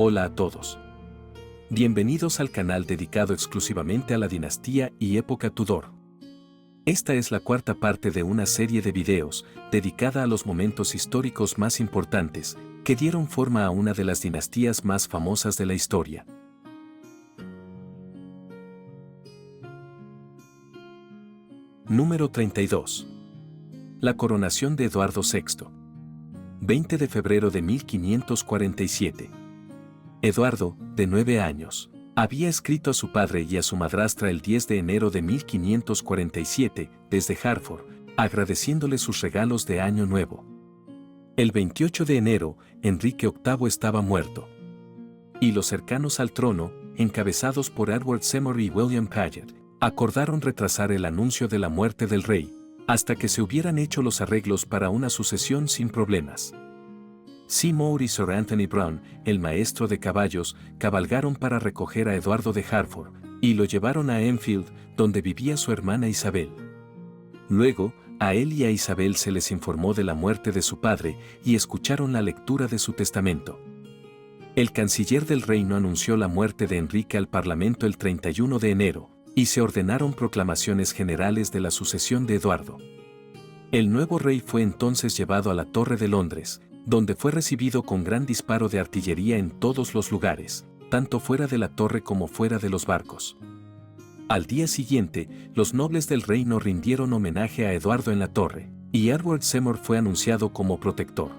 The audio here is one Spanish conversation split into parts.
Hola a todos. Bienvenidos al canal dedicado exclusivamente a la dinastía y época Tudor. Esta es la cuarta parte de una serie de videos dedicada a los momentos históricos más importantes que dieron forma a una de las dinastías más famosas de la historia. Número 32. La coronación de Eduardo VI. 20 de febrero de 1547. Eduardo, de 9 años, había escrito a su padre y a su madrastra el 10 de enero de 1547, desde Hartford, agradeciéndole sus regalos de Año Nuevo. El 28 de enero, Enrique VIII estaba muerto. Y los cercanos al trono, encabezados por Edward Seymour y William Paget, acordaron retrasar el anuncio de la muerte del rey, hasta que se hubieran hecho los arreglos para una sucesión sin problemas. Seymour y Sir Anthony Brown, el maestro de caballos, cabalgaron para recoger a Eduardo de Hartford, y lo llevaron a Enfield, donde vivía su hermana Isabel. Luego, a él y a Isabel se les informó de la muerte de su padre y escucharon la lectura de su testamento. El canciller del reino anunció la muerte de Enrique al Parlamento el 31 de enero, y se ordenaron proclamaciones generales de la sucesión de Eduardo. El nuevo rey fue entonces llevado a la Torre de Londres, donde fue recibido con gran disparo de artillería en todos los lugares, tanto fuera de la torre como fuera de los barcos. Al día siguiente, los nobles del reino rindieron homenaje a Eduardo en la torre, y Edward Seymour fue anunciado como protector.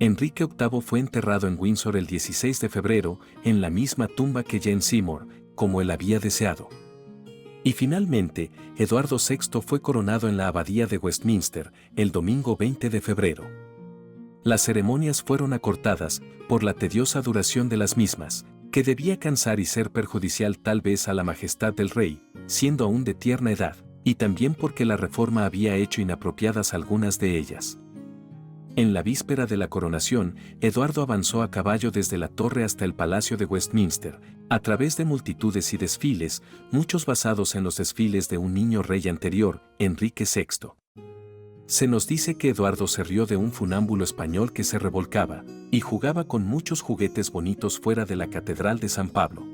Enrique VIII fue enterrado en Windsor el 16 de febrero, en la misma tumba que Jane Seymour, como él había deseado. Y finalmente, Eduardo VI fue coronado en la abadía de Westminster, el domingo 20 de febrero. Las ceremonias fueron acortadas por la tediosa duración de las mismas, que debía cansar y ser perjudicial tal vez a la majestad del rey, siendo aún de tierna edad, y también porque la reforma había hecho inapropiadas algunas de ellas. En la víspera de la coronación, Eduardo avanzó a caballo desde la torre hasta el palacio de Westminster, a través de multitudes y desfiles, muchos basados en los desfiles de un niño rey anterior, Enrique VI. Se nos dice que Eduardo se rió de un funámbulo español que se revolcaba, y jugaba con muchos juguetes bonitos fuera de la Catedral de San Pablo.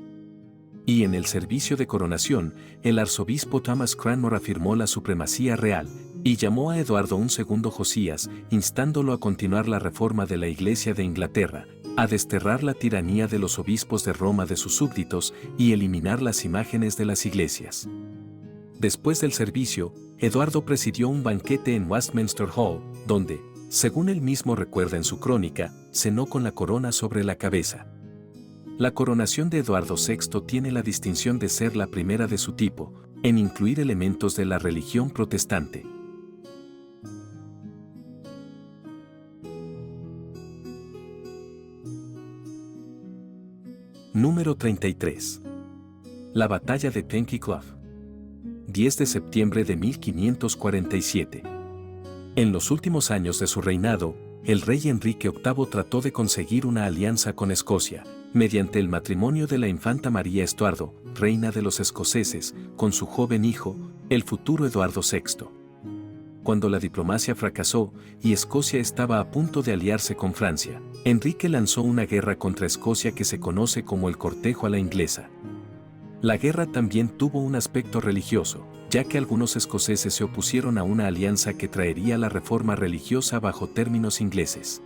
Y en el servicio de coronación, el arzobispo Thomas Cranmer afirmó la supremacía real, y llamó a Eduardo un segundo Josías, instándolo a continuar la reforma de la Iglesia de Inglaterra, a desterrar la tiranía de los obispos de Roma de sus súbditos y eliminar las imágenes de las iglesias. Después del servicio, Eduardo presidió un banquete en Westminster Hall, donde, según él mismo recuerda en su crónica, cenó con la corona sobre la cabeza. La coronación de Eduardo VI tiene la distinción de ser la primera de su tipo, en incluir elementos de la religión protestante. Número 33. La batalla de Penkcliffe. 10 de septiembre de 1547. En los últimos años de su reinado, el rey Enrique VIII trató de conseguir una alianza con Escocia, mediante el matrimonio de la infanta María Estuardo, reina de los escoceses, con su joven hijo, el futuro Eduardo VI. Cuando la diplomacia fracasó y Escocia estaba a punto de aliarse con Francia, Enrique lanzó una guerra contra Escocia que se conoce como el cortejo a la inglesa. La guerra también tuvo un aspecto religioso, ya que algunos escoceses se opusieron a una alianza que traería la reforma religiosa bajo términos ingleses.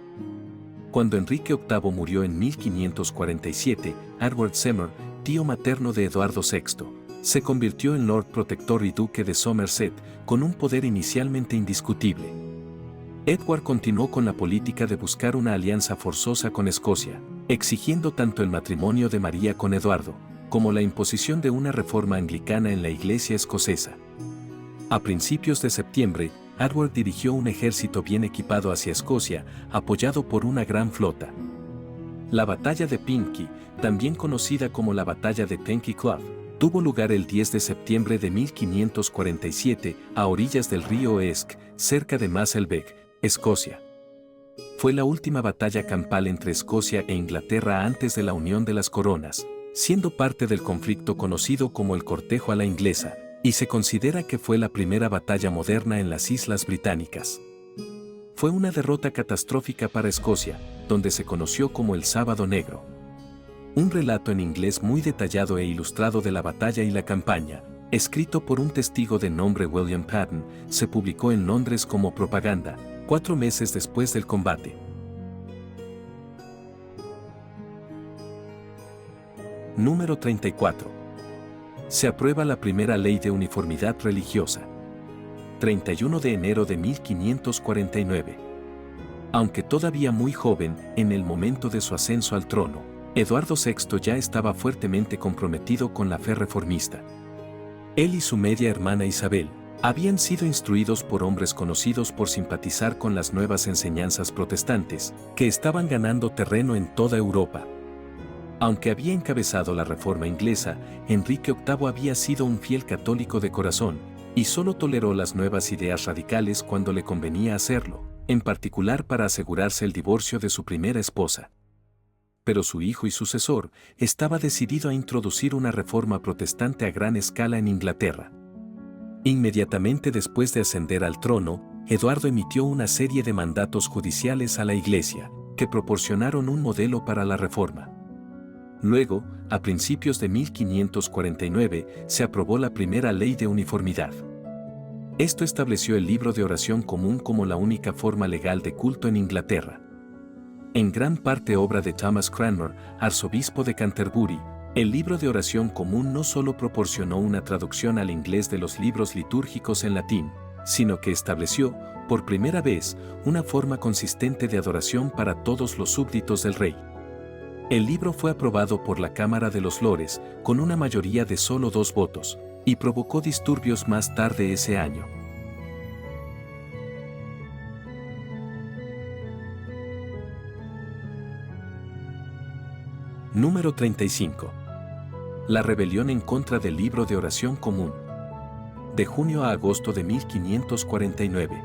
Cuando Enrique VIII murió en 1547, Edward Seymour, tío materno de Eduardo VI, se convirtió en Lord Protector y Duque de Somerset, con un poder inicialmente indiscutible. Edward continuó con la política de buscar una alianza forzosa con Escocia, exigiendo tanto el matrimonio de María con Eduardo, como la imposición de una reforma anglicana en la iglesia escocesa. A principios de septiembre, Edward dirigió un ejército bien equipado hacia Escocia, apoyado por una gran flota. La batalla de Penkcliffe, también conocida como la batalla de Penkcliffe, tuvo lugar el 10 de septiembre de 1547, a orillas del río Esk, cerca de Musselbeck, Escocia. Fue la última batalla campal entre Escocia e Inglaterra antes de la unión de las coronas, siendo parte del conflicto conocido como el cortejo a la inglesa, y se considera que fue la primera batalla moderna en las Islas Británicas. Fue una derrota catastrófica para Escocia, donde se conoció como el Sábado Negro. Un relato en inglés muy detallado e ilustrado de la batalla y la campaña, escrito por un testigo de nombre William Patton, se publicó en Londres como propaganda, 4 meses después del combate. Número 34. Se aprueba la primera ley de uniformidad religiosa. 31 de enero de 1549. Aunque todavía muy joven, en el momento de su ascenso al trono, Eduardo VI ya estaba fuertemente comprometido con la fe reformista. Él y su media hermana Isabel habían sido instruidos por hombres conocidos por simpatizar con las nuevas enseñanzas protestantes, que estaban ganando terreno en toda Europa. Aunque había encabezado la Reforma inglesa, Enrique VIII había sido un fiel católico de corazón, y solo toleró las nuevas ideas radicales cuando le convenía hacerlo, en particular para asegurarse el divorcio de su primera esposa. Pero su hijo y sucesor estaba decidido a introducir una reforma protestante a gran escala en Inglaterra. Inmediatamente después de ascender al trono, Eduardo emitió una serie de mandatos judiciales a la Iglesia, que proporcionaron un modelo para la reforma. Luego, a principios de 1549, se aprobó la primera ley de uniformidad. Esto estableció el libro de oración común como la única forma legal de culto en Inglaterra. En gran parte obra de Thomas Cranmer, arzobispo de Canterbury, el libro de oración común no solo proporcionó una traducción al inglés de los libros litúrgicos en latín, sino que estableció, por primera vez, una forma consistente de adoración para todos los súbditos del rey. El libro fue aprobado por la Cámara de los Lores, con una mayoría de solo 2 votos, y provocó disturbios más tarde ese año. Número 35. La rebelión en contra del libro de oración común. De junio a agosto de 1549.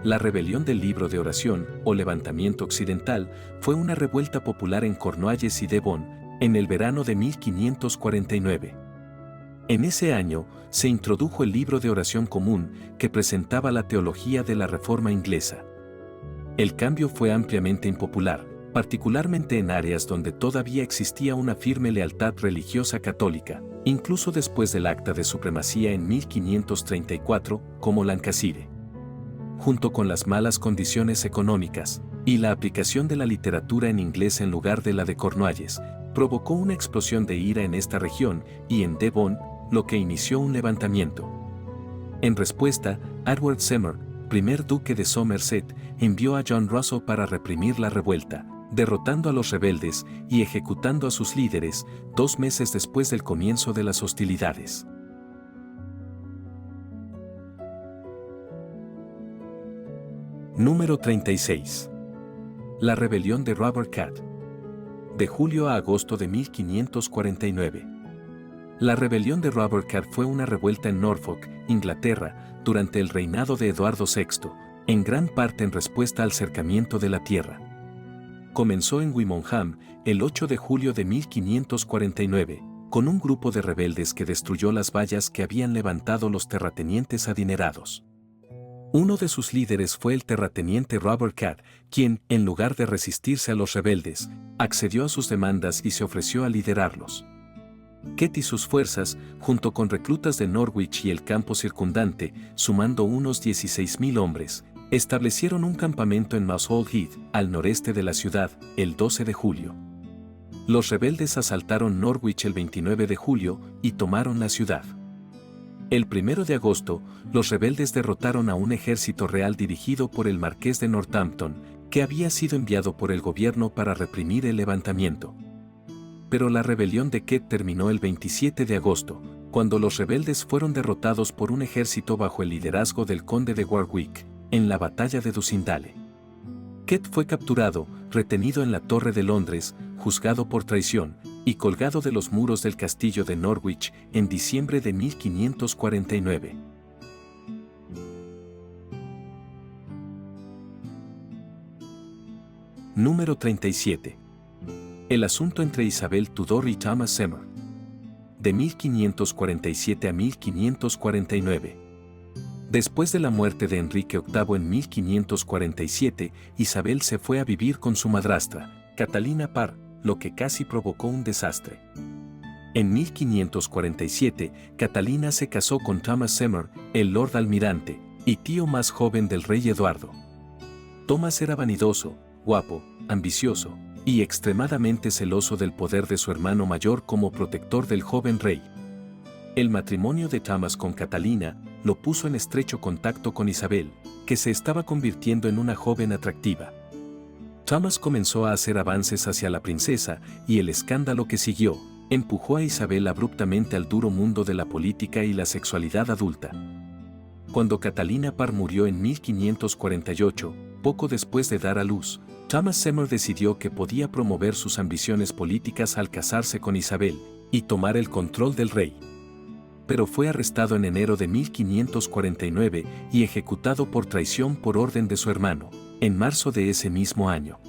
La rebelión del libro de oración, o levantamiento occidental, fue una revuelta popular en Cornualles y Devon, en el verano de 1549. En ese año, se introdujo el libro de oración común, que presentaba la teología de la Reforma inglesa. El cambio fue ampliamente impopular, particularmente en áreas donde todavía existía una firme lealtad religiosa católica, incluso después del Acta de Supremacía en 1534, como Lancashire. Junto con las malas condiciones económicas y la aplicación de la literatura en inglés en lugar de la de Cornualles, provocó una explosión de ira en esta región y en Devon, lo que inició un levantamiento. En respuesta, Edward Seymour, primer duque de Somerset, envió a John Russell para reprimir la revuelta, derrotando a los rebeldes y ejecutando a sus líderes 2 meses después del comienzo de las hostilidades. Número 36. La rebelión de Robert Cat. De julio a agosto de 1549. La rebelión de Robert Cat fue una revuelta en Norfolk, Inglaterra, durante el reinado de Eduardo VI, en gran parte en respuesta al cercamiento de la tierra. Comenzó en Wymondham, el 8 de julio de 1549, con un grupo de rebeldes que destruyó las vallas que habían levantado los terratenientes adinerados. Uno de sus líderes fue el terrateniente Robert Cat, quien, en lugar de resistirse a los rebeldes, accedió a sus demandas y se ofreció a liderarlos. Cat y sus fuerzas, junto con reclutas de Norwich y el campo circundante, sumando unos 16.000 hombres, establecieron un campamento en Mousehole Heath, al noreste de la ciudad, el 12 de julio. Los rebeldes asaltaron Norwich el 29 de julio y tomaron la ciudad. El 1 de agosto, los rebeldes derrotaron a un ejército real dirigido por el marqués de Northampton, que había sido enviado por el gobierno para reprimir el levantamiento. Pero la rebelión de Cat terminó el 27 de agosto, cuando los rebeldes fueron derrotados por un ejército bajo el liderazgo del conde de Warwick, en la batalla de Dussindale. Cat fue capturado, retenido en la Torre de Londres, juzgado por traición, y colgado de los muros del castillo de Norwich en diciembre de 1549. Número 37. El asunto entre Isabel Tudor y Thomas Seymour. De 1547 a 1549. Después de la muerte de Enrique VIII en 1547, Isabel se fue a vivir con su madrastra, Catalina Parr, lo que casi provocó un desastre. En 1547, Catalina se casó con Thomas Seymour, el Lord Almirante, y tío más joven del rey Eduardo. Thomas era vanidoso, guapo, ambicioso, y extremadamente celoso del poder de su hermano mayor como protector del joven rey. El matrimonio de Thomas con Catalina lo puso en estrecho contacto con Isabel, que se estaba convirtiendo en una joven atractiva. Thomas comenzó a hacer avances hacia la princesa y el escándalo que siguió empujó a Isabel abruptamente al duro mundo de la política y la sexualidad adulta. Cuando Catalina Parr murió en 1548, poco después de dar a luz, Thomas Seymour decidió que podía promover sus ambiciones políticas al casarse con Isabel y tomar el control del rey. Pero fue arrestado en enero de 1549 y ejecutado por traición por orden de su hermano, en marzo de ese mismo año.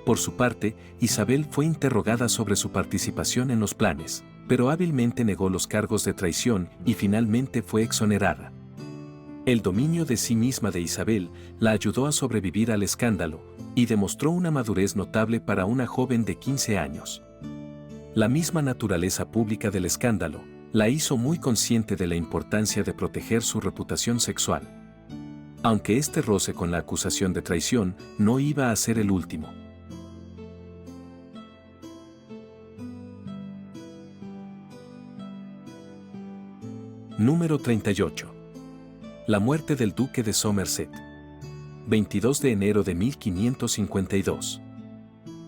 Por su parte, Isabel fue interrogada sobre su participación en los planes, pero hábilmente negó los cargos de traición y finalmente fue exonerada. El dominio de sí misma de Isabel la ayudó a sobrevivir al escándalo y demostró una madurez notable para una joven de 15 años. La misma naturaleza pública del escándalo la hizo muy consciente de la importancia de proteger su reputación sexual. Aunque este roce con la acusación de traición no iba a ser el último. Número 38. La muerte del duque de Somerset. 22 de enero de 1552.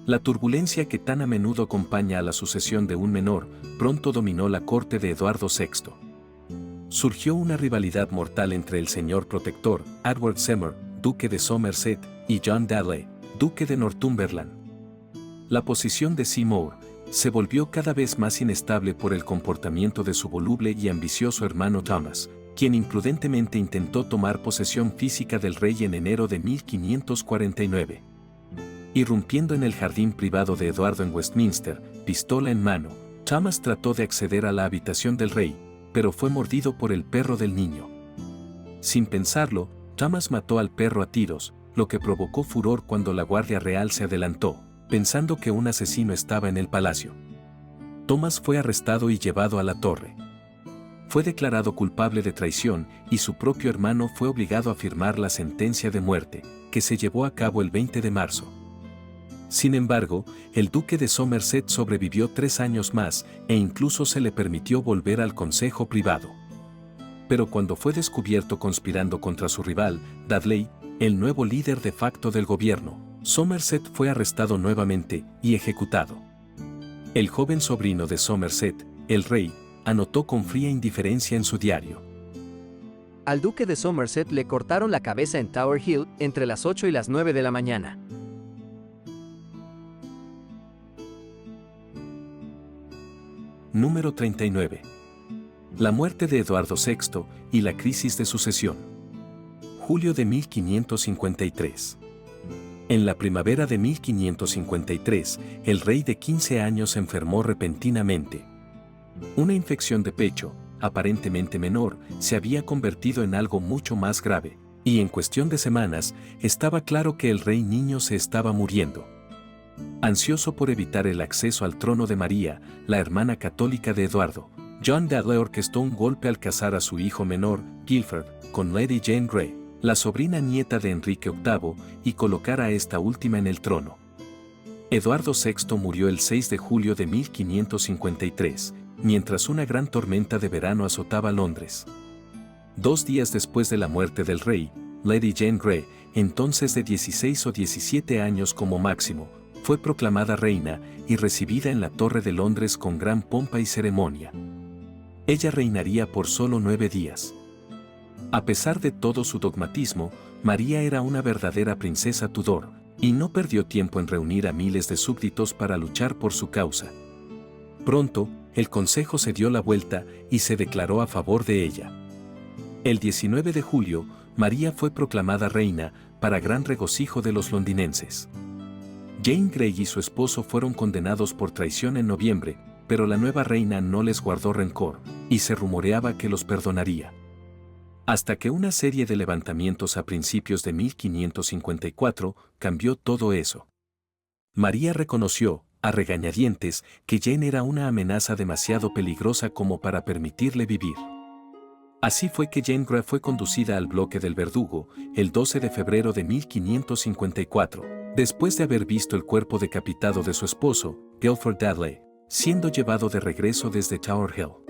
La turbulencia que tan a menudo acompaña a la sucesión de un menor, pronto dominó la corte de Eduardo VI. Surgió una rivalidad mortal entre el señor protector, Edward Seymour, duque de Somerset, y John Dudley, duque de Northumberland. La posición de Seymour se volvió cada vez más inestable por el comportamiento de su voluble y ambicioso hermano Thomas, quien imprudentemente intentó tomar posesión física del rey en enero de 1549. Irrumpiendo en el jardín privado de Eduardo en Westminster, pistola en mano, Thomas trató de acceder a la habitación del rey, pero fue mordido por el perro del niño. Sin pensarlo, Thomas mató al perro a tiros, lo que provocó furor cuando la Guardia Real se adelantó, pensando que un asesino estaba en el palacio. Thomas fue arrestado y llevado a la torre. Fue declarado culpable de traición y su propio hermano fue obligado a firmar la sentencia de muerte, que se llevó a cabo el 20 de marzo. Sin embargo, el duque de Somerset sobrevivió 3 años más e incluso se le permitió volver al consejo privado. Pero cuando fue descubierto conspirando contra su rival, Dudley, el nuevo líder de facto del gobierno, Somerset fue arrestado nuevamente y ejecutado. El joven sobrino de Somerset, el rey, anotó con fría indiferencia en su diario: al duque de Somerset le cortaron la cabeza en Tower Hill entre las 8 y las 9 de la mañana. Número 39. La muerte de Eduardo VI y la crisis de sucesión. Julio de 1553. En la primavera de 1553, el rey de 15 años enfermó repentinamente. Una infección de pecho, aparentemente menor, se había convertido en algo mucho más grave, y en cuestión de semanas, estaba claro que el rey niño se estaba muriendo. Ansioso por evitar el acceso al trono de María, la hermana católica de Eduardo, John Dudley orquestó un golpe al casar a su hijo menor, Guilford, con Lady Jane Grey, la sobrina nieta de Enrique VIII, y colocar a esta última en el trono. Eduardo VI murió el 6 de julio de 1553, mientras una gran tormenta de verano azotaba Londres. 2 días después de la muerte del rey, Lady Jane Grey, entonces de 16 o 17 años como máximo, fue proclamada reina y recibida en la Torre de Londres con gran pompa y ceremonia. Ella reinaría por solo 9 días. A pesar de todo su dogmatismo, María era una verdadera princesa Tudor, y no perdió tiempo en reunir a miles de súbditos para luchar por su causa. Pronto, el consejo se dio la vuelta y se declaró a favor de ella. El 19 de julio, María fue proclamada reina, para gran regocijo de los londinenses. Jane Grey y su esposo fueron condenados por traición en noviembre, pero la nueva reina no les guardó rencor, y se rumoreaba que los perdonaría. Hasta que una serie de levantamientos a principios de 1554 cambió todo eso. María reconoció, a regañadientes, que Jane era una amenaza demasiado peligrosa como para permitirle vivir. Así fue que Jane Grey fue conducida al bloque del verdugo, el 12 de febrero de 1554, después de haber visto el cuerpo decapitado de su esposo, Guilford Dudley, siendo llevado de regreso desde Tower Hill.